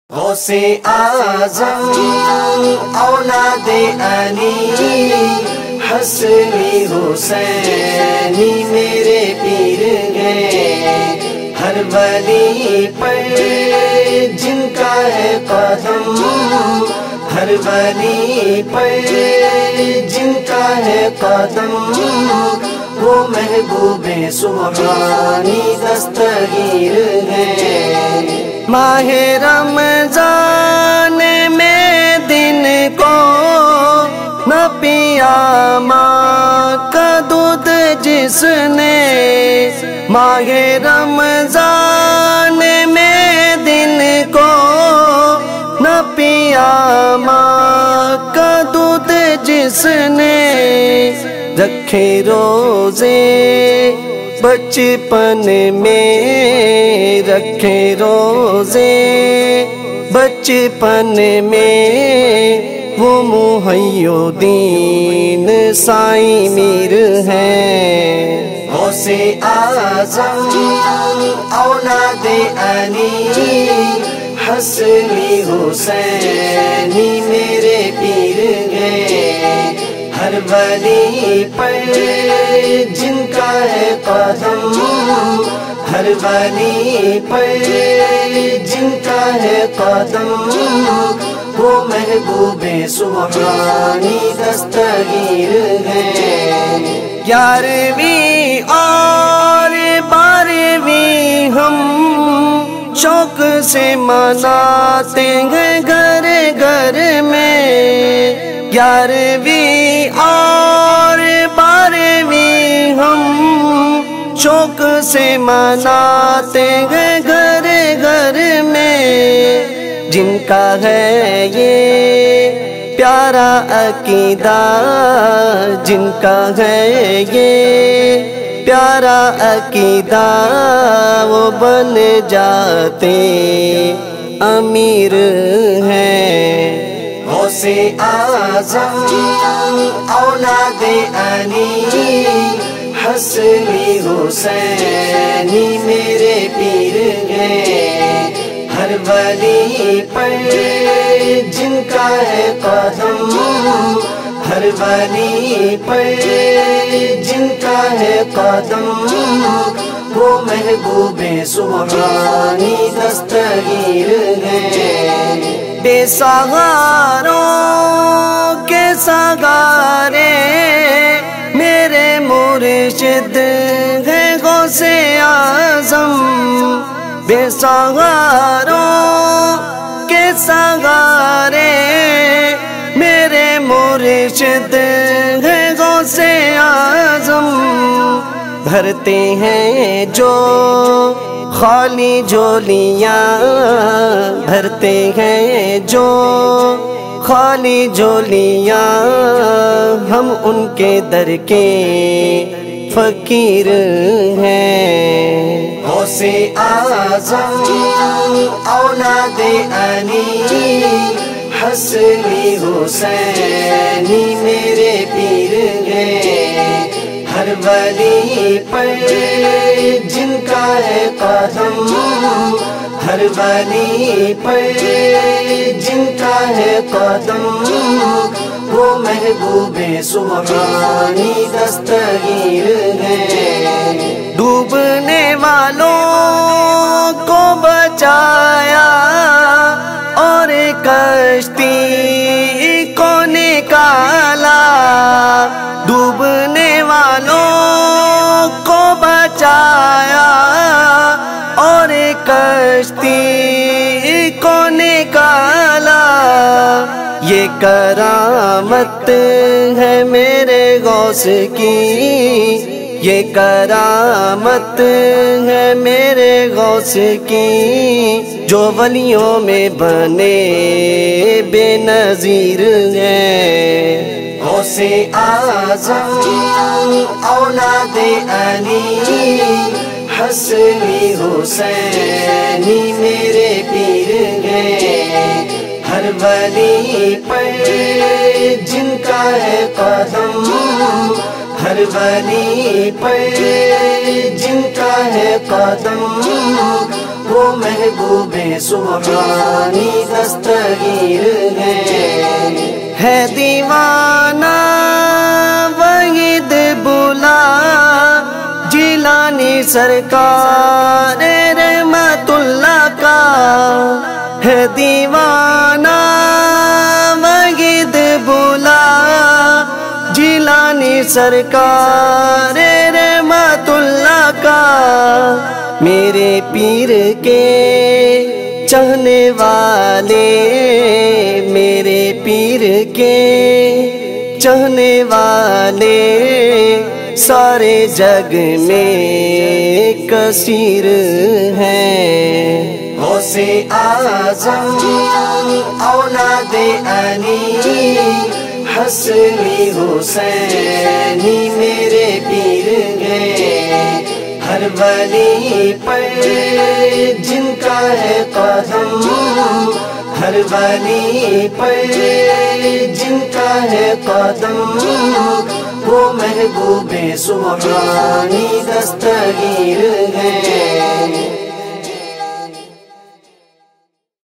غوثِ اعظم اولاد علی حسنی حسینی میرے پیر گئے، ہر ولی پر جن کا ہے قدم، ہر ولی پر جن کا ہے قدم، وہ محبوب سبحانی دستگیر ہے۔ ماہ رمضان میں دن کو نہ پیا ماں کا دودھ جس نے، ماہ رمضان میں دن کو نہ پیا ماں کا دودھ جس نے، رکھے روزے بچپن میں، رکھے روزے بچپن میں، وہ محی الدین سائیں میر ہیں۔ غوثِ اعظم اولاد علی حسنی حسینی میرے پیر گئے، ہر ولی پر جن کا ہے قدم، ہر ولی پر جن کا ہے قدم، وہ محبوب سبحانی دستگیر ہے۔ 11ویں اور 12ویں ہم شوق سے مناتے ہیں گھر گھر میں، 11ویں اور 12ویں ہم شوق سے مناتے ہیں گھر گھر میں، جن کا ہے یہ پیارا عقیدہ، جن کا ہے یہ پیارا عقیدہ، وہ بن جاتے امیر ہیں۔ غوثِ اعظم اولاد علی حسنی حسینی میرے پیر گئے، ہر ولی پر جن کا ہے قدم، ہر ولی پر جن کا ہے قدم، وہ محبوب سبحانی دستگیر ہے۔ بے سہاروں کے سہارے میرے مرشد ہے غوثِ اعظم، بے سہاروں کے سہارے میرے مرشد ہے غوثِ اعظم، بھرتے ہیں جو خالی جھولیاں، بھرتے ہیں جو خالی جھولیاں، ہم ان کے در کے فقیر ہیں۔ غوثِ اعظم اولاد علی حسنی حسینی میرے پیر گئے، ہر ولی پر جن کا ہے قدم، ہر ولی پر جن کا ہے قدم، وہ محبوب سبحانی دستگیر ہے۔ ڈوبنے والوں کو بچایا اور کشتی کو نکالا، ڈوبنے والوں کو بچایا اور کشتی کو نکالا، یہ کرامت ہے میرے غوث کی، یہ کرامت ہے میرے غوث کی، جو ولیوں میں بنے بے نظیر ہیں۔ غوثِ اعظم اولاد علی حسنی حسینی میرے پیر گئے، ہر ولی پر جن کا ہے قدم، ہر ولی پر جن کا ہے قدم وہ محبوب سبحانی دستگیر ہے دیوانہ وحید بلا جیلانی سرکار رحمت اللہ کا ہے دیوانہ وحید بلا جیلانی سرکار رحمت اللہ کا میرے پیر کے چاہنے والے میرے پیر کے چاہنے والے سارے جگ میں کثیر ہیں غوث اعظم اولاد علی حسنی حسینی میرے پیر ہیں ہر ولی پر جن کا ہے قدم ہر ولی پر جن کا ہے قدم وہ محبوب سبحانی دستگیر ہے